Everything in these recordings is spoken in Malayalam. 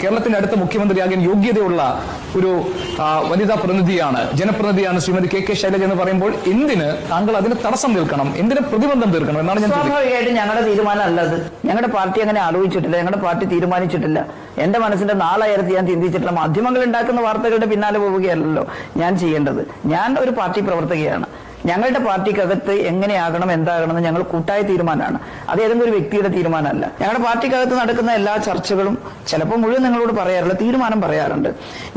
കേരളത്തിന്റെ അടുത്ത മുഖ്യമന്ത്രിയാകാൻ യോഗ്യതയുള്ള ഒരു വനിതാ പ്രതിനിധിയാണ്, ജനപ്രതിനിധിയാണ് ശ്രീമതി കെ ശൈലജ എന്ന് പറയുമ്പോൾ എന്തിന് താങ്കൾ അതിന് തടസ്സം നിൽക്കണം, എന്തിന് പ്രതിബന്ധം തീർക്കണം എന്നാണ് ഞാൻ ചോദിക്കുന്നത്. സ്വാഭാവികമായിട്ടും ഞങ്ങളുടെ തീരുമാനം അല്ലത്. ഞങ്ങളുടെ പാർട്ടി അങ്ങനെ ആലോചിച്ചിട്ടില്ല, ഞങ്ങളുടെ പാർട്ടി തീരുമാനിച്ചിട്ടില്ല. എന്റെ മനസ്സിന്റെ നാളായിരത്തി ഞാൻ ചിന്തിച്ചിട്ടില്ല. മാധ്യമങ്ങൾ ഉണ്ടാക്കുന്ന വാർത്തകളുടെ പിന്നാലെ പോവുകയല്ലോ ഞാൻ ചെയ്യേണ്ടത്. ഞാൻ ഒരു പാർട്ടി പ്രവർത്തകയാണ്. ഞങ്ങളുടെ പാർട്ടിക്കകത്ത് എങ്ങനെയാകണം എന്താകണമെന്ന് ഞങ്ങൾ കൂട്ടായ തീരുമാനമാണ്. അത് ഏതെങ്കിലും ഒരു വ്യക്തിയുടെ തീരുമാനമല്ല. ഞങ്ങളുടെ പാർട്ടിക്കകത്ത് നടക്കുന്ന എല്ലാ ചർച്ചകളും ചിലപ്പോൾ മുഴുവൻ നിങ്ങളോട് പറയാറില്ല, തീരുമാനം പറയാറുണ്ട്.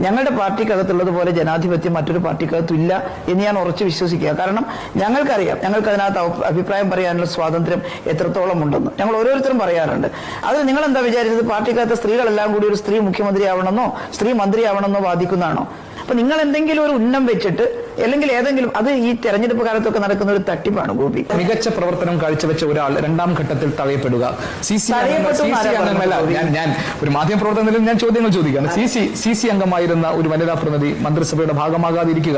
ഞങ്ങളുടെ പാർട്ടിക്കകത്തുള്ളതുപോലെ ജനാധിപത്യം മറ്റൊരു പാർട്ടിക്കകത്തില്ല എന്ന് ഞാൻ ഉറച്ചു വിശ്വസിക്കുക. കാരണം ഞങ്ങൾക്കറിയാം, ഞങ്ങൾക്ക് അതിനകത്ത് അഭിപ്രായം പറയാനുള്ള സ്വാതന്ത്ര്യം എത്രത്തോളം ഉണ്ടെന്ന് ഞങ്ങൾ ഓരോരുത്തരും പറയാറുണ്ട്. അത് നിങ്ങൾ എന്താ വിചാരിച്ചത്, പാർട്ടിക്കകത്ത് സ്ത്രീകളെല്ലാം കൂടി ഒരു സ്ത്രീ മുഖ്യമന്ത്രിയാവണമെന്നോ സ്ത്രീ മന്ത്രിയാവണമെന്നോ വാദിക്കുന്നതാണോ? അപ്പൊ നിങ്ങൾ എന്തെങ്കിലും ഒരു ഉന്നം വെച്ചിട്ട് അല്ലെങ്കിൽ ഏതെങ്കിലും അത് ഈ തെരഞ്ഞെടുപ്പ് കാലത്തൊക്കെ നടക്കുന്ന ഒരു തട്ടിപ്പാണ് ഗോപി. മികച്ച പ്രവർത്തനം കാഴ്ചവെച്ച ഒരാൾ രണ്ടാം ഘട്ടത്തിൽ തഴയപ്പെടുക. ഞാൻ ഒരു മാധ്യമപ്രവർത്തനത്തിലും ഞാൻ ചോദ്യങ്ങൾ ചോദിക്കുകയാണ്. സി അംഗമായിരുന്ന ഒരു വനിതാ പ്രതിനിധി മന്ത്രിസഭയുടെ ഭാഗമാകാതിരിക്കുക,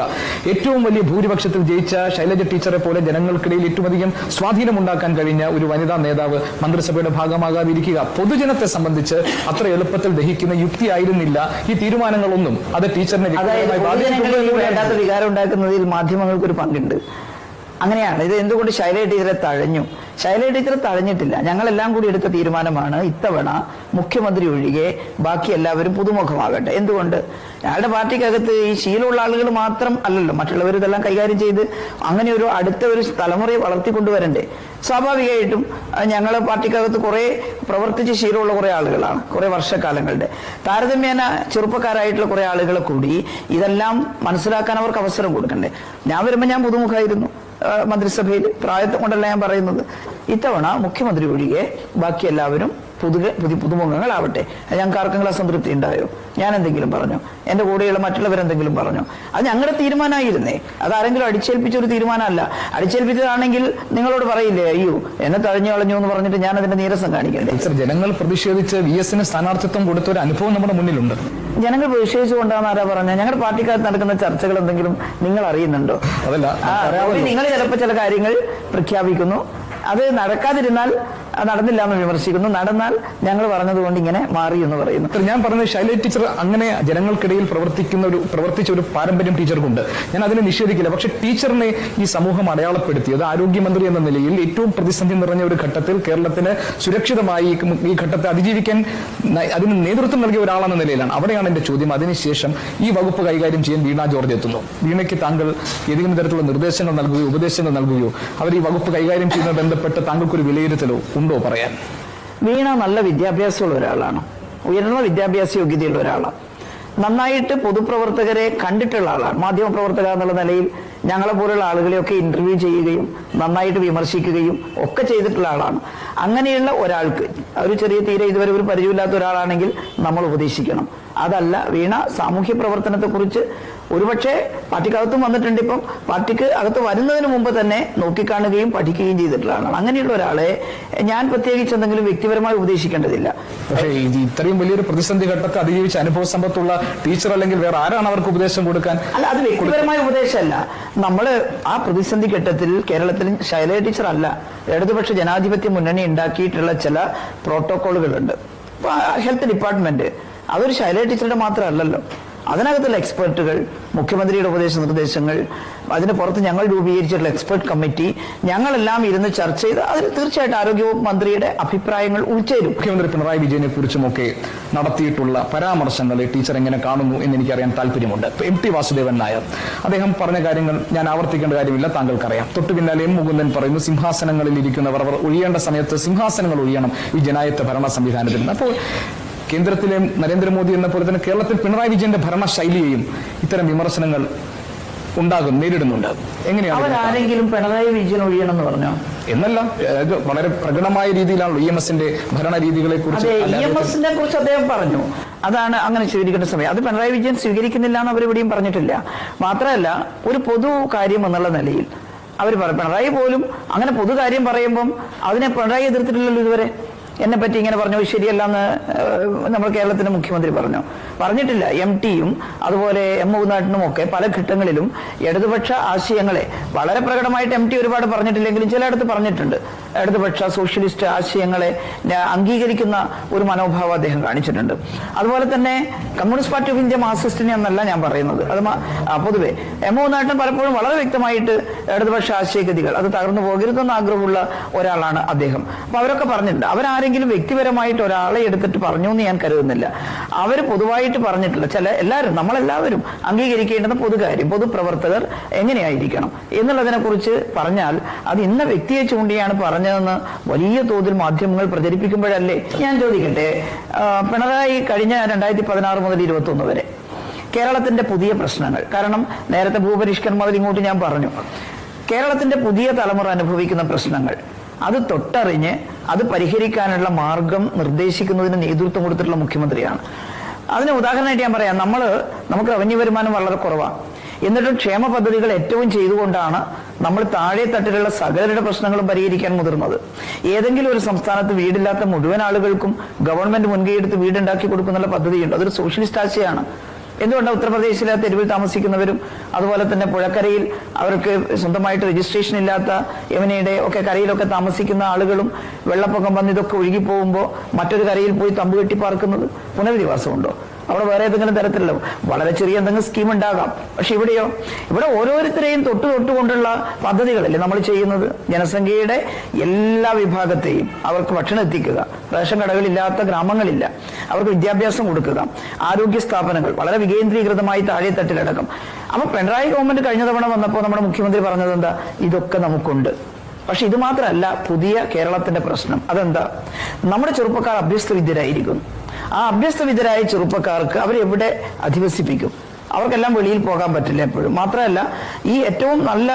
ഏറ്റവും വലിയ ഭൂരിപക്ഷത്തിൽ ജയിച്ച ശൈലജ ടീച്ചറെ പോലെ ജനങ്ങൾക്കിടയിൽ ഏറ്റവും അധികം സ്വാധീനമുണ്ടാക്കാൻ കഴിഞ്ഞ ഒരു വനിതാ നേതാവ് മന്ത്രിസഭയുടെ ഭാഗമാകാതിരിക്കുക, പൊതുജനത്തെ സംബന്ധിച്ച് അത്ര എളുപ്പത്തിൽ ദഹിക്കുന്ന യുക്തിയായിരുന്നില്ല ഈ തീരുമാനങ്ങളൊന്നും. അത് ടീച്ചറിനെ വേണ്ടാത്ത വികാരം ഉണ്ടാക്കുന്നതിൽ മാധ്യമങ്ങൾക്ക് ഒരു പങ്കുണ്ട്. അങ്ങനെയാണ് ഇത്. എന്തുകൊണ്ട് ശൈലജ ടീച്ചറെ തഴഞ്ഞു? ശൈലജ ടീച്ചറെ തഴഞ്ഞിട്ടില്ല. ഞങ്ങളെല്ലാം കൂടി എടുത്ത തീരുമാനമാണ് ഇത്തവണ മുഖ്യമന്ത്രി ഒഴികെ ബാക്കി എല്ലാവരും പുതുമുഖമാകട്ടെ. എന്തുകൊണ്ട്? ഞങ്ങളുടെ പാർട്ടിക്കകത്ത് ഈ ശീലമുള്ള ആളുകൾ മാത്രം അല്ലല്ലോ, മറ്റുള്ളവർ ഇതെല്ലാം കൈകാര്യം ചെയ്ത് അങ്ങനെ ഒരു അടുത്ത ഒരു തലമുറയെ വളർത്തിക്കൊണ്ടുവരണ്ടേ. സ്വാഭാവികമായിട്ടും ഞങ്ങളെ പാർട്ടിക്കകത്ത് കുറെ പ്രവർത്തിച്ച് ശീലമുള്ള കുറെ ആളുകളാണ്, കുറെ വർഷക്കാലങ്ങളുടെ. താരതമ്യേന ചെറുപ്പക്കാരായിട്ടുള്ള കുറെ ആളുകളെ കൂടി ഇതെല്ലാം മനസ്സിലാക്കാൻ അവർക്ക് അവസരം കൊടുക്കണ്ടേ. ഞാൻ വരുമ്പോൾ ഞാൻ പുതുമുഖമായിരുന്നു മന്ത്രിസഭയിൽ, പ്രായത്തെ കൊണ്ടല്ല ഞാൻ പറയുന്നത്. ഇത്തവണ മുഖ്യമന്ത്രി ഒഴികെ ബാക്കി എല്ലാവരും പുതുമുഖങ്ങളാവട്ടെ. ഞങ്ങൾക്ക് ആർക്കെങ്കിലും അസംതൃപ്തി ഉണ്ടായോ? ഞാൻ എന്തെങ്കിലും പറഞ്ഞു? എന്റെ കൂടെയുള്ള മറ്റുള്ളവരെന്തെങ്കിലും പറഞ്ഞു? അത് ഞങ്ങളുടെ തീരുമാനമായിരുന്നേ. അതാരെങ്കിലും അടിച്ചേൽപ്പിച്ചൊരു തീരുമാനമല്ല. അടിച്ചേൽപ്പിച്ചതാണെങ്കിൽ നിങ്ങളോട് പറയില്ലേ, അയ്യോ എന്നെ തഴഞ്ഞു കളഞ്ഞു എന്ന് പറഞ്ഞിട്ട് ഞാൻ അതിന്റെ നീരസം കാണിക്കണ്ടേ? ജനങ്ങൾ പ്രതിഷേധിച്ച് VS സ്ഥാനാർത്ഥിത്വം കൊടുത്ത ഒരു അനുഭവം നമ്മുടെ മുന്നിലുണ്ട്. ജനങ്ങൾ പ്രതിഷേധിച്ചുകൊണ്ടാണ് ആരാ പറഞ്ഞത്? ഞങ്ങളുടെ പാർട്ടിക്കകത്ത് നടക്കുന്ന ചർച്ചകൾ എന്തെങ്കിലും നിങ്ങൾ അറിയുന്നുണ്ടോ? അതല്ല, നിങ്ങൾ ചിലപ്പോൾ ചില കാര്യങ്ങൾ പ്രഖ്യാപിക്കുന്നു, അത് നടക്കാതിരുന്നാൽ നടന്നില്ല എന്ന് വിമർശിക്കുന്നു, നടന്നാൽ ഞങ്ങൾ പറഞ്ഞതുകൊണ്ട് ഇങ്ങനെ മാറി എന്ന് പറയുന്നു. ഞാൻ പറഞ്ഞത് ശൈലജ ടീച്ചർ അങ്ങനെ ജനങ്ങൾക്കിടയിൽ പ്രവർത്തിച്ച ഒരു പാരമ്പര്യം ടീച്ചർക്കുണ്ട്. ഞാൻ അതിനെ നിഷേധിക്കില്ല. പക്ഷെ ടീച്ചറിനെ ഈ സമൂഹം അടയാളപ്പെടുത്തിയത് ആരോഗ്യമന്ത്രി എന്ന നിലയിൽ ഏറ്റവും പ്രതിസന്ധി നിറഞ്ഞ ഒരു ഘട്ടത്തിൽ കേരളത്തിന് സുരക്ഷിതമായി ഈ ഘട്ടത്തെ അതിജീവിക്കാൻ അതിന് നേതൃത്വം നൽകിയ ഒരാളെന്ന നിലയിലാണ്. അവിടെയാണ് എന്റെ ചോദ്യം. അതിനുശേഷം ഈ വകുപ്പ് കൈകാര്യം ചെയ്യാൻ വീണ ജോർജ് എത്തുന്നു. വീണയ്ക്ക് താങ്കൾ ഏതെങ്കിലും തരത്തിലുള്ള നിർദ്ദേശങ്ങൾ നൽകുകയോ ഉപദേശങ്ങൾ നൽകുകയോ അവർ ഈ വകുപ്പ് കൈകാര്യം ചെയ്യുന്നത് ബന്ധപ്പെട്ട് താങ്കൾക്കൊരു വിലയിരുത്തലോ ഉണ്ടോ പറയാൻ? വീണ നല്ല വിദ്യാഭ്യാസമുള്ള ഒരാളാണ്, ഉയർന്ന വിദ്യാഭ്യാസ യോഗ്യതയുള്ള ഒരാളാണ്, നന്നായിട്ട് പൊതുപ്രവർത്തകരെ കണ്ടിട്ടുള്ള ആളാണ്. മാധ്യമപ്രവർത്തക എന്നുള്ള നിലയിൽ ഞങ്ങളെ പോലുള്ള ആളുകളെയൊക്കെ ഇന്റർവ്യൂ ചെയ്യുകയും നന്നായിട്ട് വിമർശിക്കുകയും ഒക്കെ ചെയ്തിട്ടുള്ള ആളാണ്. അങ്ങനെയുള്ള ഒരാൾക്ക് ഒരു തീരെ ഇതുവരെ ഒരു പരിചയമില്ലാത്ത ഒരാളാണെങ്കിൽ നമ്മൾ ഉപദേശിക്കണം. അതല്ല, വീണ സാമൂഹ്യ പ്രവർത്തനത്തെക്കുറിച്ച് ഒരുപക്ഷെ പാർട്ടിക്കകത്തും വന്നിട്ടുണ്ട്. ഇപ്പം പാർട്ടിക്ക് അകത്ത് വരുന്നതിന് മുമ്പ് തന്നെ നോക്കിക്കാണുകയും പഠിക്കുകയും ചെയ്തിട്ടുള്ള ആളാണ്. അങ്ങനെയുള്ള ഒരാളെ ഞാൻ പ്രത്യേകിച്ച് എന്തെങ്കിലും വ്യക്തിപരമായി ഉപദേശിക്കേണ്ടതില്ല. പക്ഷേ ഇത്രയും വലിയൊരു പ്രതിസന്ധി ഘട്ടത്തെ അതിജീവിച്ച അനുഭവ സമ്പത്തുള്ള ടീച്ചർ അല്ലെങ്കിൽ വേറെ ആരാണ് അവർക്ക് ഉപദേശം കൊടുക്കാൻ? അല്ല, അത് വ്യക്തിപരമായ ഉപദേശമല്ല. നമ്മള് ആ പ്രതിസന്ധി ഘട്ടത്തിൽ കേരളത്തിൽ ശൈലജ ടീച്ചർ അല്ല, ഇടതുപക്ഷ ജനാധിപത്യ മുന്നണി ഉണ്ടാക്കിയിട്ടുള്ള ചില പ്രോട്ടോകോളുകളുണ്ട്. ഹെൽത്ത് ഡിപ്പാർട്ട്മെന്റ് അതൊരു ശൈലജ ടീച്ചറുടെ മാത്രമല്ലല്ലോ. അതിനകത്തുള്ള എക്സ്പെർട്ടുകൾ, മുഖ്യമന്ത്രിയുടെ ഉപദേശ നിർദ്ദേശങ്ങൾ, അതിന് പുറത്ത് ഞങ്ങൾ രൂപീകരിച്ചിട്ടുള്ള എക്സ്പെർട്ട് കമ്മിറ്റി, ഞങ്ങളെല്ലാം ഇരുന്ന് ചർച്ച ചെയ്ത് അതിൽ തീർച്ചയായിട്ടും ആരോഗ്യവകുപ്പ് മന്ത്രിയുടെ അഭിപ്രായങ്ങൾ ഉൾച്ചേരും. മുഖ്യമന്ത്രി പിണറായി വിജയനെ കുറിച്ചുമൊക്കെ നടത്തിയിട്ടുള്ള പരാമർശങ്ങളെ ടീച്ചർ എങ്ങനെ കാണുന്നു എന്ന് എനിക്കറിയാൻ താല്പര്യമുണ്ട്. MT വാസുദേവൻ നായർ അദ്ദേഹം പറഞ്ഞ കാര്യങ്ങൾ ഞാൻ ആവർത്തിക്കേണ്ട കാര്യമില്ല, താങ്കൾക്കറിയാം. തൊട്ടു പിന്നാലെ M മുകുന്ദൻ പറയുന്നു സിംഹാസനങ്ങളിൽ ഇരിക്കുന്നവർ അവർ ഒഴിയേണ്ട സമയത്ത് സിംഹാസനങ്ങൾ ഒഴിയണം ഈ ജനായത്ത ഭരണ സംവിധാനത്തിൽ. അപ്പോൾ കേന്ദ്രത്തിലെ നരേന്ദ്രമോദി എന്ന പോലെ തന്നെ കേരളത്തിൽ പിണറായി വിജയന്റെ ഭരണശൈലിയെയും ഇത്തരം വിമർശനങ്ങൾ നേരിടുന്നുണ്ട്. എങ്ങനെയാണ് അവരാരെങ്കിലും പിണറായി വിജയൻ ഒഴിയണമെന്ന് പറഞ്ഞോ? എന്നല്ല, വളരെ പ്രകടമായ രീതിയിലാണ് EMSന്റെ ഭരണ രീതികളെ കുറിച്ച് EMSനെ കുറിച്ച് അദ്ദേഹം പറഞ്ഞു. അതാണ് അങ്ങനെ സ്വീകരിക്കേണ്ട സമയം. അത് പിണറായി വിജയൻ സ്വീകരിക്കുന്നില്ല എന്ന് അവരെവിടെയും പറഞ്ഞിട്ടില്ല. മാത്രമല്ല, ഒരു പൊതു കാര്യം എന്നുള്ള നിലയിൽ അവർ പിണറായി പോലും അങ്ങനെ പൊതുകാര്യം പറയുമ്പം അതിനെ പിണറായി എതിർത്തിട്ടില്ലല്ലോ ഇതുവരെ. എന്നെ പറ്റി ഇങ്ങനെ പറഞ്ഞു ശരിയല്ല എന്ന് നമ്മൾ കേരളത്തിന്റെ മുഖ്യമന്ത്രി പറഞ്ഞിട്ടില്ല. MTയും അതുപോലെ M മുകുന്ദനും ഒക്കെ പല ഘട്ടങ്ങളിലും ഇടതുപക്ഷ ആശയങ്ങളെ വളരെ പ്രകടമായിട്ട് MT ഒരുപാട് പറഞ്ഞിട്ടില്ലെങ്കിലും ചിലയിടത്ത് പറഞ്ഞിട്ടുണ്ട്. ഇടതുപക്ഷ സോഷ്യലിസ്റ്റ് ആശയങ്ങളെ അംഗീകരിക്കുന്ന ഒരു മനോഭാവം അദ്ദേഹം കാണിച്ചിട്ടുണ്ട്. അതുപോലെ തന്നെ കമ്മ്യൂണിസ്റ്റ് പാർട്ടി ഓഫ് ഇന്ത്യ മാർക്സിസ്റ്റിനെ എന്നല്ല ഞാൻ പറയുന്നത്. അത് പൊതുവെ മോഹൻദാസ് പലപ്പോഴും വളരെ വ്യക്തമായിട്ട് ഇടതുപക്ഷ ആശയഗതികൾ അത് തകർന്നു പോകരുതെന്ന് ആഗ്രഹമുള്ള ഒരാളാണ് അദ്ദേഹം. അപ്പൊ അവരൊക്കെ പറഞ്ഞിട്ടുണ്ട്. അവരാരെങ്കിലും വ്യക്തിപരമായിട്ട് ഒരാളെ എടുത്തിട്ട് പറഞ്ഞു എന്ന് ഞാൻ കരുതുന്നില്ല. അവർ പൊതുവായിട്ട് പറഞ്ഞിട്ടില്ല. എല്ലാവരും നമ്മളെല്ലാവരും അംഗീകരിക്കേണ്ടുന്ന പൊതുകാര്യം, പൊതുപ്രവർത്തകർ എങ്ങനെയായിരിക്കണം എന്നുള്ളതിനെ കുറിച്ച് പറഞ്ഞാൽ അത് ഇന്ന വ്യക്തിയെ ചൂണ്ടിയാണ് പറഞ്ഞതെന്ന് വലിയ തോതിൽ മാധ്യമങ്ങൾ പ്രചരിപ്പിക്കുമ്പോഴല്ലേ. ഞാൻ ചോദിക്കട്ടെ, പിണറായി കഴിഞ്ഞ 2016 മുതൽ 21 വരെ കേരളത്തിന്റെ പുതിയ പ്രശ്നങ്ങൾ, കാരണം നേരത്തെ ഭൂപരിഷ്കരണം മുതൽ ഇങ്ങോട്ട് ഞാൻ പറഞ്ഞു, കേരളത്തിന്റെ പുതിയ തലമുറ അനുഭവിക്കുന്ന പ്രശ്നങ്ങൾ അത് തൊട്ടറിഞ്ഞ് അത് പരിഹരിക്കാനുള്ള മാർഗം നിർദ്ദേശിക്കുന്നതിന് നേതൃത്വം കൊടുത്തിട്ടുള്ള മുഖ്യമന്ത്രിയാണ്. അതിന് ഉദാഹരണമായിട്ട് ഞാൻ പറയാം, നമുക്ക് റവന്യൂ വരുമാനം വളരെ കുറവാണ്. എന്നിട്ടും ക്ഷേമ പദ്ധതികൾ ഏറ്റവും ചെയ്തുകൊണ്ടാണ് നമ്മൾ താഴെ തട്ടിലുള്ള സകലരുടെ പ്രശ്നങ്ങളും പരിഹരിക്കാൻ മുതിർന്നത്. ഏതെങ്കിലും ഒരു സംസ്ഥാനത്ത് വീടില്ലാത്ത മുഴുവൻ ആളുകൾക്കും ഗവൺമെന്റ് മുൻകൈയെടുത്ത് വീടുണ്ടാക്കി കൊടുക്കുന്നുള്ള പദ്ധതിയുണ്ട്. അതൊരു സോഷ്യലിസ്റ്റ് ആശയമാണ്. എന്തുകൊണ്ടാണ് ഉത്തർപ്രദേശിലെ തെരുവിൽ താമസിക്കുന്നവരും അതുപോലെ തന്നെ പുഴക്കരയിൽ അവർക്ക് സ്വന്തമായിട്ട് രജിസ്ട്രേഷൻ ഇല്ലാത്ത യമുനയുടെ ഒക്കെ കരയിലൊക്കെ താമസിക്കുന്ന ആളുകളും വെള്ളപ്പൊക്കം വന്ന് ഇതൊക്കെ ഒഴുകിപ്പോകുമ്പോൾ മറ്റൊരു കരയിൽ പോയി തമ്പ് കെട്ടി പാർക്കുന്നത്? പുനരധിവാസമുണ്ടോ? അവിടെ വേറെ ഏതെങ്കിലും തരത്തിലുള്ള വളരെ ചെറിയ എന്തെങ്കിലും സ്കീം ഉണ്ടാകാം. പക്ഷെ ഇവിടെ ഓരോരുത്തരെയും തൊട്ടുകൊണ്ടുള്ള പദ്ധതികളല്ലേ നമ്മൾ ചെയ്യുന്നത്. ജനസംഖ്യയുടെ എല്ലാ വിഭാഗത്തെയും അവർക്ക് ഭക്ഷണം എത്തിക്കുക, റേഷൻ കടകളില്ലാത്ത ഗ്രാമങ്ങളില്ല, അവർക്ക് വിദ്യാഭ്യാസം കൊടുക്കുക, ആരോഗ്യ സ്ഥാപനങ്ങൾ വളരെ വികേന്ദ്രീകൃതമായി താഴെത്തട്ടിലടക്കം. അപ്പൊ പിണറായി ഗവൺമെന്റ് കഴിഞ്ഞ തവണ വന്നപ്പോൾ നമ്മുടെ മുഖ്യമന്ത്രി പറഞ്ഞത് എന്താ? ഇതൊക്കെ നമുക്കുണ്ട്. പക്ഷെ ഇത് മാത്രമല്ല പുതിയ കേരളത്തിന്റെ പ്രശ്നം. അതെന്താ? നമ്മുടെ ചെറുപ്പക്കാർ അഭ്യസ്തവിദ്യരായിരിക്കുന്നു. ആ അഭ്യസ്തവിദ്യരായ ചെറുപ്പക്കാർക്ക് അവരെവിടെ അധിവസിപ്പിക്കും? അവർക്കെല്ലാം വെളിയിൽ പോകാൻ പറ്റില്ല എപ്പോഴും. മാത്രമല്ല ഈ ഏറ്റവും നല്ല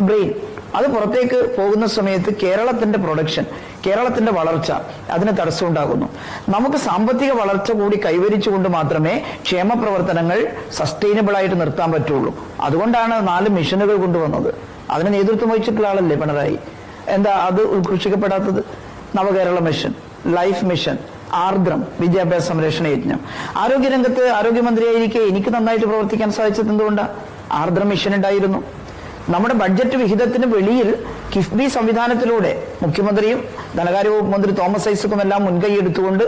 ബ്രെയിൻ അത് പുറത്തേക്ക് പോകുന്ന സമയത്ത് കേരളത്തിന്റെ പ്രൊഡക്ഷൻ, കേരളത്തിന്റെ വളർച്ച അതിന് തടസ്സമുണ്ടാകുന്നു. നമുക്ക് സാമ്പത്തിക വളർച്ച കൂടി കൈവരിച്ചുകൊണ്ട് മാത്രമേ ക്ഷേമ പ്രവർത്തനങ്ങൾ സസ്റ്റൈനബിൾ ആയിട്ട് നിർത്താൻ പറ്റുള്ളൂ. അതുകൊണ്ടാണ് 4 മിഷനുകൾ കൊണ്ടുവന്നത്. അതിന് നേതൃത്വം വഹിച്ചിട്ടുള്ള ആളല്ലേ പിണറായി. എന്താ അത് ഉദ്ഘോഷിക്കപ്പെടാത്തത്? നവകേരള മിഷൻ, ലൈഫ് മിഷൻ, ആർദ്രം, വിദ്യാഭ്യാസ സംരക്ഷണ യജ്ഞം. ആരോഗ്യരംഗത്ത് ആരോഗ്യമന്ത്രിയായിരിക്കെ എനിക്ക് നന്നായിട്ട് പ്രവർത്തിക്കാൻ സാധിച്ചത് എന്തുകൊണ്ടാണ്? ആർദ്രം മിഷൻ ഉണ്ടായിരുന്നു. നമ്മുടെ ബഡ്ജറ്റ് വിഹിതത്തിന് വെളിയിൽ കിഫ്ബി സംവിധാനത്തിലൂടെ മുഖ്യമന്ത്രിയും ധനകാര്യ വകുപ്പ് മന്ത്രി തോമസ് ഐസക്കും എല്ലാം മുൻകൈ എടുത്തുകൊണ്ട്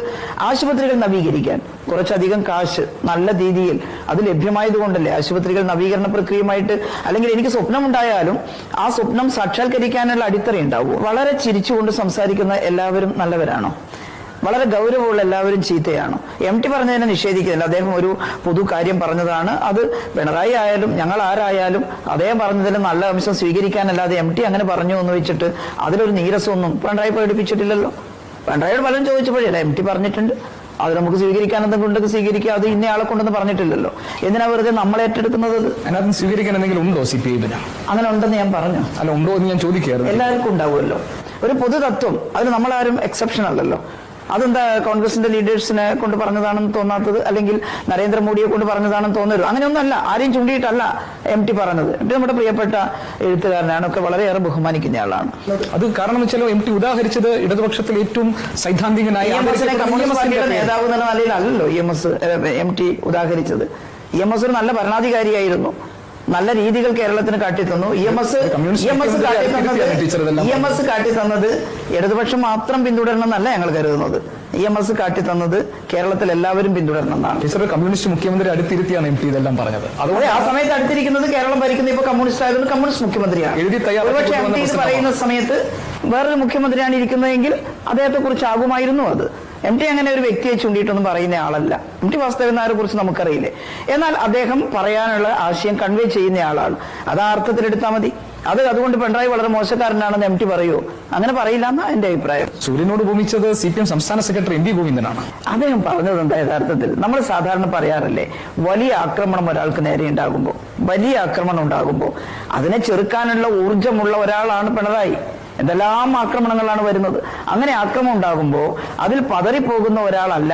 ആശുപത്രികൾ നവീകരിക്കാൻ കുറച്ചധികം കാശ് നല്ല രീതിയിൽ അത് ലഭ്യമായതുകൊണ്ടല്ലേ ആശുപത്രികൾ നവീകരണ പ്രക്രിയയുമായിട്ട്. അല്ലെങ്കിൽ എനിക്ക് സ്വപ്നമുണ്ടായാലും ആ സ്വപ്നം സാക്ഷാത്കരിക്കാനുള്ള അടിത്തറ ഉണ്ടാവും. വളരെ ചിരിച്ചുകൊണ്ട് സംസാരിക്കുന്ന എല്ലാവരും നല്ലവരാണോ? വളരെ ഗൗരവമുള്ള എല്ലാവരും ചീത്തയാണ്. MT പറഞ്ഞതിനെ നിഷേധിക്കുന്നില്ല. അദ്ദേഹം ഒരു പൊതു കാര്യം പറഞ്ഞതാണ്. അത് പിണറായി ആയാലും ഞങ്ങൾ ആരായാലും അദ്ദേഹം പറഞ്ഞതിൽ നല്ല അംശം സ്വീകരിക്കാനല്ലാതെ MT അങ്ങനെ പറഞ്ഞു എന്ന് വെച്ചിട്ട് അതിലൊരു നീരസമൊന്നും പിണറായി പ്രകടിപ്പിച്ചിട്ടില്ലല്ലോ. പിണറായിയോട് പലരും ചോദിച്ചപ്പോഴല്ല MT പറഞ്ഞിട്ടുണ്ട്, അത് നമുക്ക് സ്വീകരിക്കാൻ എന്തെങ്കിലും ഉണ്ടെങ്കിൽ സ്വീകരിക്കുക, അത് ഇന്നയാളെ കൊണ്ടെന്ന് പറഞ്ഞിട്ടില്ലല്ലോ. എന്തിനാ വെറുതെ നമ്മളെ ഏറ്റെടുക്കുന്നത്? അതിനകത്ത് സ്വീകരിക്കാൻ എന്തെങ്കിലും ഉണ്ടോ CPI? അങ്ങനെ ഉണ്ടെന്ന് ഞാൻ പറഞ്ഞു. അല്ല, ഉണ്ടോ എന്ന് ഞാൻ ചോദിക്കുകയായിരുന്നു. എല്ലാവർക്കും ഉണ്ടാവുമല്ലോ ഒരു പൊതുതത്വം. അതിന് നമ്മളാരും എക്സെപ്ഷൻ അല്ലല്ലോ. അതെന്താ കോൺഗ്രസിന്റെ ലീഡേഴ്സിനെ കൊണ്ട് പറഞ്ഞതാണെന്ന് തോന്നാത്തത്? അല്ലെങ്കിൽ നരേന്ദ്രമോദിയെ കൊണ്ട് പറഞ്ഞതാണെന്ന് തോന്നരുത്. അങ്ങനെയൊന്നുമല്ല, ആരെയും ചൂണ്ടിയിട്ടല്ല MT പറഞ്ഞത്. MT നമ്മുടെ പ്രിയപ്പെട്ട എഴുത്തുകാരനാണ്, ഒക്കെ വളരെയേറെ ബഹുമാനിക്കുന്ന ആളാണ്. അത് കാരണം വെച്ചാൽ MT ഉദാഹരിച്ചത് ഇടതുപക്ഷത്തിൽ ഏറ്റവും സൈദ്ധാന്തികനായ കമ്മ്യൂണിസ്റ്റ് പാർട്ടിയുടെ നേതാവ് എന്ന നിലയിൽ അല്ലല്ലോ MT ഉദാഹരിച്ചത്. EMS ഒരു നല്ല ഭരണാധികാരിയായിരുന്നു, നല്ല രീതികൾ കേരളത്തിന് കാട്ടിത്തന്നു. EMS കാട്ടിത്തന്നത് ഇടതുപക്ഷം മാത്രം പിന്തുടരണം എന്നല്ല ഞങ്ങൾ കരുതുന്നത്. EMS കാട്ടിത്തന്നത് കേരളത്തിൽ എല്ലാവരും പിന്തുടരണം എന്നാണ്. കമ്മ്യൂണിസ്റ്റ് മുഖ്യമന്ത്രി അടുത്തിരുത്തിയാണ് MT ഇതെല്ലാം പറഞ്ഞത്. അതുപോലെ ആ സമയത്ത് അടുത്തിരിക്കുന്നത് കേരളം ഭരിക്കുന്ന ഇപ്പൊ കമ്മ്യൂണിസ്റ്റ് ആയതുകൊണ്ട് കമ്മ്യൂണിസ്റ്റ് മുഖ്യമന്ത്രിയാണ്. ഒരുപക്ഷെ MT ഇത് പറയുന്ന സമയത്ത് വേറൊരു മുഖ്യമന്ത്രിയാണ് ഇരിക്കുന്നതെങ്കിൽ അദ്ദേഹത്തെ കുറിച്ച് ആകുമായിരുന്നു അത്. MT അങ്ങനെ ഒരു വ്യക്തിയെ ചൂണ്ടിയിട്ടൊന്നും പറയുന്ന ആളല്ല. MT വാസുദേവൻ നായരെ കുറിച്ച് നമുക്കറിയില്ലേ. എന്നാൽ അദ്ദേഹം പറയാനുള്ള ആശയം കൺവേ ചെയ്യുന്ന ആളാണ്. അത് ആ അർത്ഥത്തിലെടുത്താൽ മതി. അതുകൊണ്ട് പിണറായി വളരെ മോശക്കാരനാണെന്ന് MT പറയുമോ? അങ്ങനെ പറയില്ല എന്നാ എന്റെ അഭിപ്രായം. സൂര്യനോട് ഭൂമിച്ചത് CPM സംസ്ഥാന സെക്രട്ടറി MV ഗോവിന്ദനാണ്. അദ്ദേഹം പറഞ്ഞതെന്താ യഥാർത്ഥത്തിൽ? നമ്മൾ സാധാരണ പറയാറില്ലേ, വലിയ ആക്രമണം ഒരാൾക്ക് നേരെ ഉണ്ടാകുമ്പോൾ, വലിയ ആക്രമണം ഉണ്ടാകുമ്പോൾ അതിനെ ചെറുക്കാനുള്ള ഊർജ്ജമുള്ള ഒരാളാണ് പിണറായി. എന്തെല്ലാം ആക്രമണങ്ങളാണ് വരുന്നത്. അങ്ങനെ ആക്രമണം ഉണ്ടാകുമ്പോൾ അതിൽ പതറിപ്പോകുന്ന ഒരാളല്ല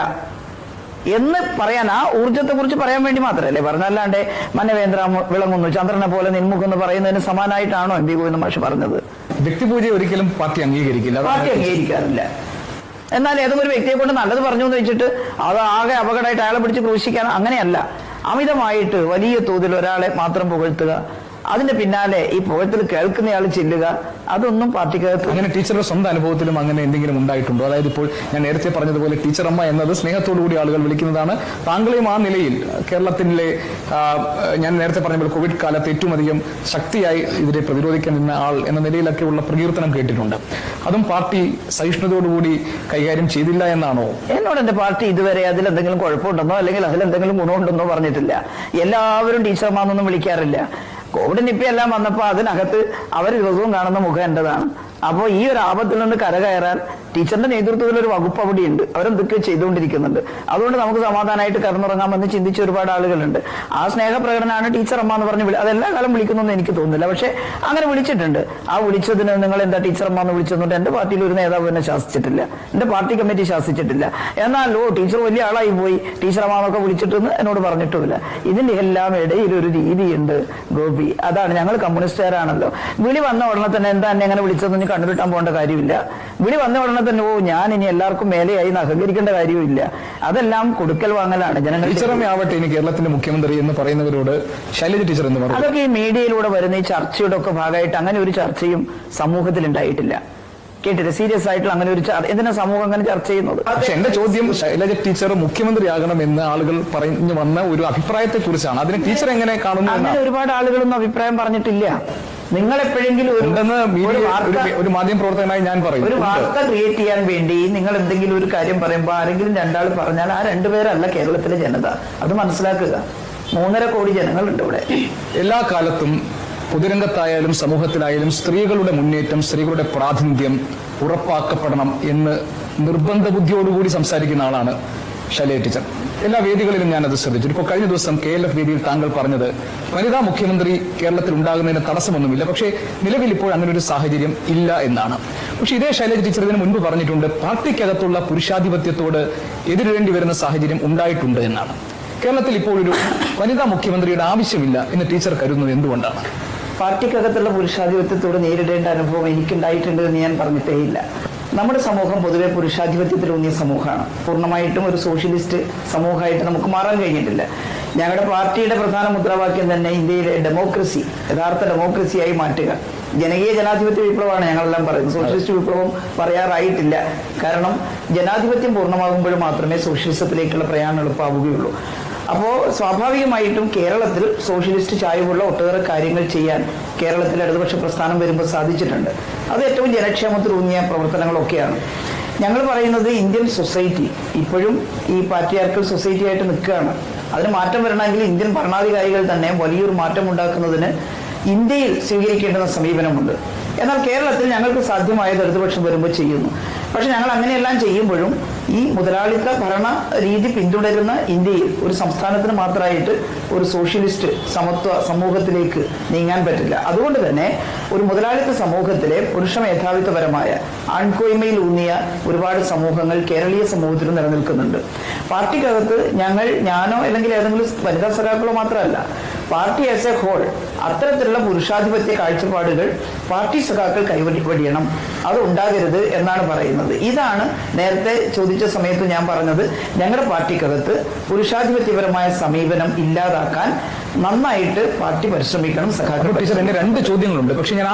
എന്ന് പറയാൻ, ആ ഊർജ്ജത്തെ കുറിച്ച് പറയാൻ വേണ്ടി മാത്രമല്ലേ പറഞ്ഞല്ലാണ്ട് മനവേന്ദ്ര വിളങ്ങുന്നു ചന്ദ്രനെ പോലെ നിൻമുഖം എന്ന് പറയുന്നതിന് സമാനമായിട്ടാണോ MV ഗോവിന്ദൻ മാഷ് പറഞ്ഞത്? വ്യക്തിപൂജയെ ഒരിക്കലും പാർട്ടി അംഗീകരിക്കില്ല. പാർട്ടി അംഗീകരിക്കാറില്ല. എന്നാൽ ഏതെങ്കിലും ഒരു വ്യക്തിയെ കൊണ്ട് നല്ലത് പറഞ്ഞു എന്ന് വെച്ചിട്ട് അത് ആകെ അപകടമായിട്ട് അയാളെ പിടിച്ച് ക്രൂശിക്കാൻ, അങ്ങനെയല്ല. അമിതമായിട്ട് വലിയ തോതിൽ ഒരാളെ മാത്രം പുകഴ്ത്തുക, അതിന്റെ പിന്നാലെ ഈ പുകഴ്ത്തൽ കേൾക്കുന്നയാൾ ചെല്ലുക, അതൊന്നും പാർട്ടിക്കകത്ത്. അങ്ങനെ ടീച്ചറുടെ സ്വന്തം അനുഭവത്തിലും അങ്ങനെ എന്തെങ്കിലും ഉണ്ടായിട്ടുണ്ടോ? അതായത് ഇപ്പോൾ ഞാൻ നേരത്തെ പറഞ്ഞതുപോലെ ടീച്ചറമ്മ എന്നത് സ്നേഹത്തോടുകൂടി ആളുകൾ വിളിക്കുന്നതാണ്. താങ്കളെയും ആ നിലയിൽ കേരളത്തിലെ ഞാൻ നേരത്തെ പറഞ്ഞപ്പോൾ കോവിഡ് കാലത്ത് ഏറ്റവും അധികം ശക്തിയായി ഇതിനെ പ്രതിരോധിക്കാൻ നിന്ന ആൾ എന്ന നിലയിലൊക്കെ ഉള്ള പ്രകീർത്തനം കേട്ടിട്ടുണ്ട്. അതും പാർട്ടി സഹിഷ്ണുതയോടുകൂടി കൈകാര്യം ചെയ്തില്ല എന്നാണോ? എന്നോട് എന്റെ പാർട്ടി ഇതുവരെ അതിലെന്തെങ്കിലും കുഴപ്പമുണ്ടെന്നോ അല്ലെങ്കിൽ അതിലെന്തെങ്കിലും ഗുണമുണ്ടെന്നോ പറഞ്ഞിട്ടില്ല. എല്ലാവരും ടീച്ചർമാന്നൊന്നും വിളിക്കാറില്ല. കോവിഡ് നിപ്പയെല്ലാം വന്നപ്പോൾ അതിനകത്ത് അവർ ദിവസവും കാണുന്ന മുഖം എന്റേതാണ്. അപ്പോൾ ഈ ഒരു ആപത്തിൽ നിന്ന് കരകയറാൻ ടീച്ചറിന്റെ നേതൃത്വത്തിൽ ഒരു വകുപ്പ് അവിടെയുണ്ട്. അവരെന്തൊക്കെ ചെയ്തുകൊണ്ടിരിക്കുന്നുണ്ട്. അതുകൊണ്ട് നമുക്ക് സമാധാനമായിട്ട് കടന്നുറങ്ങാമെന്ന് ചിന്തിച്ച ഒരുപാട് ആളുകളുണ്ട്. ആ സ്നേഹപ്രകടനമാണ് ടീച്ചർ അമ്മ എന്ന് പറഞ്ഞ് അതെല്ലാ കാലം വിളിക്കുന്നൊന്നും എനിക്ക് തോന്നുന്നില്ല. പക്ഷെ അങ്ങനെ വിളിച്ചിട്ടുണ്ട്. ആ വിളിച്ചതിന് നിങ്ങൾ എന്താ ടീച്ചർ അമ്മ എന്ന് വിളിച്ചെന്നുണ്ട് എന്റെ പാർട്ടിയിൽ ഒരു നേതാവ് എന്നെ ശാസിച്ചിട്ടില്ല, എന്റെ പാർട്ടി കമ്മിറ്റി ശാസിച്ചിട്ടില്ല. എന്നാലോ ടീച്ചർ വലിയ ആളായി പോയി, ടീച്ചർ അമ്മ എന്നൊക്കെ വിളിച്ചിട്ടെന്ന് എന്നോട് പറഞ്ഞിട്ടുമില്ല. ഇതിന്റെ എല്ലാം ഇടയിൽ ഒരു രീതിയുണ്ട് ഗോപി. അതാണ്, ഞങ്ങൾ കമ്മ്യൂണിസ്റ്റുകാരാണല്ലോ. വിളി വന്ന ഉടനെ തന്നെ എന്താ എന്നെ അങ്ങനെ വിളിച്ചതെന്ന് കണ്ടുകിട്ടാൻ പോകേണ്ട കാര്യമില്ല. വിളി വന്ന ഉടനെ തന്നെ ഞാൻ ഇനി എല്ലാവർക്കും മേലെയായി അഹങ്കരിക്കേണ്ട കാര്യമില്ല. അതെല്ലാം കൊടുക്കൽ വാങ്ങലാണ്. ജനങ്ങൾ ആവട്ടെ ഇനി കേരളത്തിന്റെ മുഖ്യമന്ത്രി എന്ന് പറയുന്നവരോട് ശൈലജ ടീച്ചർ എന്ന് പറഞ്ഞു. അതൊക്കെ ഈ മീഡിയയിലൂടെ വരുന്ന ഈ ചർച്ചയുടെ ഒക്കെ ഭാഗമായിട്ട് അങ്ങനെ ഒരു ചർച്ചയും സമൂഹത്തിൽ ഉണ്ടായിട്ടില്ല. കേട്ടില്ല, സീരിയസ് ആയിട്ടുള്ള അങ്ങനെ ഒരു എന്തിനാ സമൂഹം അങ്ങനെ ചർച്ച ചെയ്യുന്നത്? പക്ഷെ എന്റെ ചോദ്യം ശൈലജ ടീച്ചർ മുഖ്യമന്ത്രിയാകണമെന്ന് ആളുകൾ പറഞ്ഞു വന്ന ഒരു അഭിപ്രായത്തെ കുറിച്ചാണ്. അതിന് ടീച്ചർ എങ്ങനെ കാണുന്നു? അങ്ങനെ ഒരുപാട് ആളുകളൊന്നും അഭിപ്രായം പറഞ്ഞിട്ടില്ല. നിങ്ങൾ എപ്പോഴെങ്കിലും ഒരു മാധ്യമ പ്രവർത്തകനായി ഞാൻ പറയും, ഒരു വാർത്ത ക്രിയേറ്റ് ചെയ്യാൻ വേണ്ടി നിങ്ങൾ എന്തെങ്കിലും ഒരു കാര്യം പറയുമ്പോൾ ആരെങ്കിലും രണ്ടാൾ പറഞ്ഞാൽ ആ രണ്ടുപേരല്ല കേരളത്തിലെ ജനത. അത് മനസ്സിലാക്കുക. 3.5 കോടി ജനങ്ങളുണ്ട് ഇവിടെ. എല്ലാ കാലത്തും പൊതുരംഗത്തായാലും സമൂഹത്തിലായാലും സ്ത്രീകളുടെ മുന്നേറ്റം, സ്ത്രീകളുടെ പ്രാതിനിധ്യം ഉറപ്പാക്കപ്പെടണം എന്ന് നിർബന്ധ ബുദ്ധിയോടുകൂടി സംസാരിക്കുന്ന ആളാണ് ശൈലജ ടീച്ചർ. എല്ലാ വേദികളിലും ഞാനത് ശ്രദ്ധിച്ചു. ഇപ്പോൾ കഴിഞ്ഞ ദിവസം KLF വേദിയിൽ താങ്കൾ പറഞ്ഞത് വനിതാ മുഖ്യമന്ത്രി കേരളത്തിൽ ഉണ്ടാകുന്നതിന് തടസ്സമൊന്നുമില്ല, പക്ഷേ നിലവിൽ ഇപ്പോൾ അങ്ങനെ ഒരു സാഹചര്യം ഇല്ല എന്നാണ്. പക്ഷെ ഇതേ ശൈലജ ടീച്ചർ ഇതിന് മുൻപ് പറഞ്ഞിട്ടുണ്ട് പാർട്ടിക്കകത്തുള്ള പുരുഷാധിപത്യത്തോട് എതിരിടേണ്ടി വരുന്ന സാഹചര്യം ഉണ്ടായിട്ടുണ്ട് എന്നാണ്. കേരളത്തിൽ ഇപ്പോൾ ഒരു വനിതാ മുഖ്യമന്ത്രിയുടെ ആവശ്യമില്ല എന്ന് ടീച്ചർ കരുതുന്നത് എന്തുകൊണ്ടാണ്? പാർട്ടിക്കകത്തുള്ള പുരുഷാധിപത്യത്തോട് നേരിടേണ്ട അനുഭവം എനിക്കുണ്ടായിട്ടുണ്ട് എന്ന് ഞാൻ പറഞ്ഞിട്ടേയില്ല. നമ്മുടെ സമൂഹം പൊതുവെ പുരുഷാധിപത്യത്തിലൂന്നിയ സമൂഹമാണ്. പൂർണ്ണമായിട്ടും ഒരു സോഷ്യലിസ്റ്റ് സമൂഹമായിട്ട് നമുക്ക് മാറാൻ കഴിഞ്ഞിട്ടില്ല. ഞങ്ങളുടെ പാർട്ടിയുടെ പ്രധാന മുദ്രാവാക്യം തന്നെ ഇന്ത്യയിലെ ഡെമോക്രസി യഥാർത്ഥ ഡെമോക്രസിയായി മാറ്റുക. ജനകീയ ജനാധിപത്യ വിപ്ലവമാണ് ഞങ്ങളെല്ലാം പറയുന്നത്. സോഷ്യലിസ്റ്റ് വിപ്ലവം പറയാറായിട്ടില്ല. കാരണം ജനാധിപത്യം പൂർണ്ണമാകുമ്പോൾ മാത്രമേ സോഷ്യലിസത്തിലേക്കുള്ള പ്രയാണം എളുപ്പമാവുകയുള്ളൂ. അപ്പോൾ സ്വാഭാവികമായിട്ടും കേരളത്തിൽ സോഷ്യലിസ്റ്റ് ചായ്വുള്ള ഒട്ടേറെ കാര്യങ്ങൾ ചെയ്യാൻ കേരളത്തിൽ ഇടതുപക്ഷ പ്രസ്ഥാനം വരുമ്പോൾ സാധിച്ചിട്ടുണ്ട്. അത് ഏറ്റവും ജനക്ഷേമത്തിലൂന്നിയ പ്രവർത്തനങ്ങളൊക്കെയാണ്. ഞങ്ങൾ പറയുന്നത് ഇന്ത്യൻ സൊസൈറ്റി ഇപ്പോഴും ഈ പാട്രിയാർക്കൽ സൊസൈറ്റി ആയിട്ട് നിൽക്കുകയാണ്. അതിന് മാറ്റം വരണമെങ്കിൽ ഇന്ത്യൻ ഭരണാധികാരികൾ തന്നെ വലിയൊരു മാറ്റം ഉണ്ടാക്കുന്നതിന് ഇന്ത്യയിൽ സ്വീകരിക്കേണ്ടുന്ന സമീപനമുണ്ട്. എന്നാൽ കേരളത്തിൽ ഞങ്ങൾക്ക് സാധ്യമായത് ഇടതുപക്ഷം വരുമ്പോൾ ചെയ്യുന്നു. പക്ഷെ ഞങ്ങൾ അങ്ങനെയെല്ലാം ചെയ്യുമ്പോഴും ഈ മുതലാളിത്ത ഭരണ രീതി പിന്തുടരുന്ന ഇന്ത്യയിൽ ഒരു സംസ്ഥാനത്തിന് മാത്രമായിട്ട് ഒരു സോഷ്യലിസ്റ്റ് സമത്വ സമൂഹത്തിലേക്ക് നീങ്ങാൻ പറ്റില്ല. അതുകൊണ്ട് തന്നെ ഒരു മുതലാളിത്ത സമൂഹത്തിലെ പുരുഷ മേധാവിത്വപരമായ ആൺകോയ്മയിൽ ഊന്നിയ ഒരുപാട് സമൂഹങ്ങൾ കേരളീയ സമൂഹത്തിൽ നിലനിൽക്കുന്നുണ്ട്. പാർട്ടിക്കകത്ത് ഞാനോ അല്ലെങ്കിൽ ഏതെങ്കിലും വനിതാ സഖാക്കളോ മാത്രമല്ല, പാർട്ടി ആസ് എ ഹോൾ അത്തരത്തിലുള്ള പുരുഷാധിപത്യ കാഴ്ചപ്പാടുകൾ പാർട്ടി സഖാക്കൾ കൈവടിയണം, അത് ഉണ്ടാകരുത് എന്നാണ് പറയുന്നത്. ഇതാണ് നേരത്തെ ചോദിച്ച സമയത്ത് ഞാൻ പറഞ്ഞത്. ഞങ്ങളുടെ പാർട്ടിക്കകത്ത് പുരുഷാധിപത്യപരമായ സമീപനം ഇല്ലാതാക്കാൻ നന്നായിട്ട് പാർട്ടി പരിശ്രമിക്കണം. സഖാക്കൾ ടീച്ചർ, എന്റെ 2 ചോദ്യങ്ങളുണ്ട്. പക്ഷെ ഞാൻ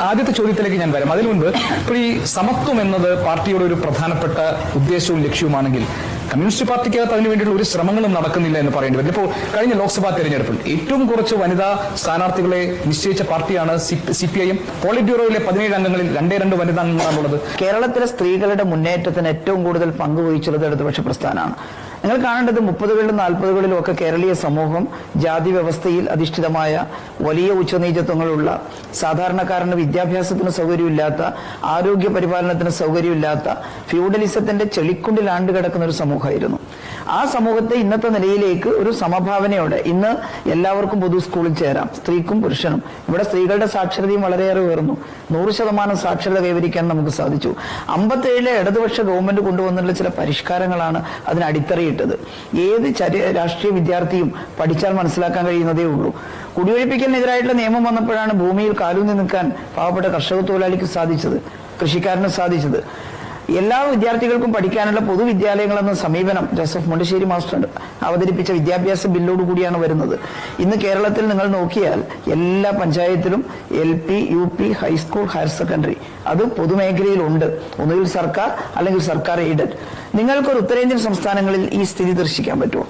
ആദ്യത്തെ ചോദ്യത്തിലേക്ക് ഞാൻ വരാം. അതിനു മുൻപ് ഇപ്പോൾ ഈ സമത്വം എന്നത് പാർട്ടിയുടെ ഒരു പ്രധാനപ്പെട്ട ഉദ്ദേശവും ലക്ഷ്യവുമാണെങ്കിൽ കമ്മ്യൂണിസ്റ്റ് പാർട്ടിക്കകത്ത് അതിനു വേണ്ടിയുള്ള ഒരു ശ്രമങ്ങളും നടക്കുന്നില്ല എന്ന് പറയേണ്ടി വരും. ഇപ്പോൾ കഴിഞ്ഞ ലോക്സഭാ തെരഞ്ഞെടുപ്പിൽ ഏറ്റവും കുറച്ച് വനിതാ സ്ഥാനാർത്ഥികളെ നിശ്ചയിച്ച പാർട്ടിയാണ് CPIM. പോളിറ്റ് ബ്യൂറോയിലെ 17 അംഗങ്ങളിൽ 2 വനിതാ അംഗങ്ങളാണുള്ളത്. കേരളത്തിലെ സ്ത്രീകളുടെ മുന്നേറ്റത്തിന് ഏറ്റവും കൂടുതൽ പങ്കുവഹിച്ചുള്ളത് ഇടതുപക്ഷ പ്രസ്ഥാനമാണ്. നിങ്ങൾ കാണേണ്ടത് 30കളിലും 40കളിലും ഒക്കെ കേരളീയ സമൂഹം ജാതി വ്യവസ്ഥയിൽ അധിഷ്ഠിതമായ വലിയ ഉച്ചനീചത്വങ്ങളുള്ള, സാധാരണക്കാരന് വിദ്യാഭ്യാസത്തിന് സൗകര്യമില്ലാത്ത, ആരോഗ്യ പരിപാലനത്തിന് സൗകര്യമില്ലാത്ത, ഫ്യൂഡലിസത്തിന്റെ ചെളിക്കുണ്ടിൽ ആണ്ടുകിടക്കുന്ന ഒരു സമൂഹമായിരുന്നു. ആ സമൂഹത്തെ ഇന്നത്തെ നിലയിലേക്ക് ഒരു സമഭാവനയോടെ ഇന്ന് എല്ലാവർക്കും പൊതു സ്കൂളിൽ ചേരാം, സ്ത്രീക്കും പുരുഷനും. ഇവിടെ സ്ത്രീകളുടെ സാക്ഷരതയും വളരെയേറെ ഉയർന്നു. 100% സാക്ഷരത കൈവരിക്കാൻ നമുക്ക് സാധിച്ചു. 57 ഇടതുപക്ഷ ഗവൺമെന്റ് കൊണ്ടുവന്നിട്ടുള്ള ചില പരിഷ്കാരങ്ങളാണ് അതിന് അടിത്തറയിട്ടത്. ഏത് രാഷ്ട്രീയ വിദ്യാർത്ഥിയും പഠിച്ചാൽ മനസ്സിലാക്കാൻ കഴിയുന്നതേ ഉള്ളൂ. കുടിയൊഴിപ്പിക്കലിനെതിരായിട്ടുള്ള നിയമം വന്നപ്പോഴാണ് ഭൂമിയിൽ കാലൂന്നി നിൽക്കാൻ പാവപ്പെട്ട കർഷക തൊഴിലാളിക്ക് സാധിച്ചത്, കൃഷിക്കാരന് സാധിച്ചത്. എല്ലാ വിദ്യാർത്ഥികൾക്കും പഠിക്കാനുള്ള പൊതുവിദ്യാലയങ്ങളെന്ന സമീപനം ജോസഫ് മുണ്ടശ്ശേരി മാസ്റ്റർ അവതരിപ്പിച്ച വിദ്യാഭ്യാസ ബില്ലോട് കൂടിയാണ് വരുന്നത്. ഇന്ന് കേരളത്തിൽ നിങ്ങൾ നോക്കിയാൽ എല്ലാ പഞ്ചായത്തിലും LP, UP, high school, higher secondary അത് പൊതുമേഖലയിലുണ്ട്. ഒന്നുകിൽ സർക്കാർ അല്ലെങ്കിൽ സർക്കാർ എയ്ഡഡ്. നിങ്ങൾക്കൊരു ഉത്തരേന്ത്യൻ സംസ്ഥാനങ്ങളിൽ ഈ സ്ഥിതി ദർശിക്കാൻ പറ്റുമോ?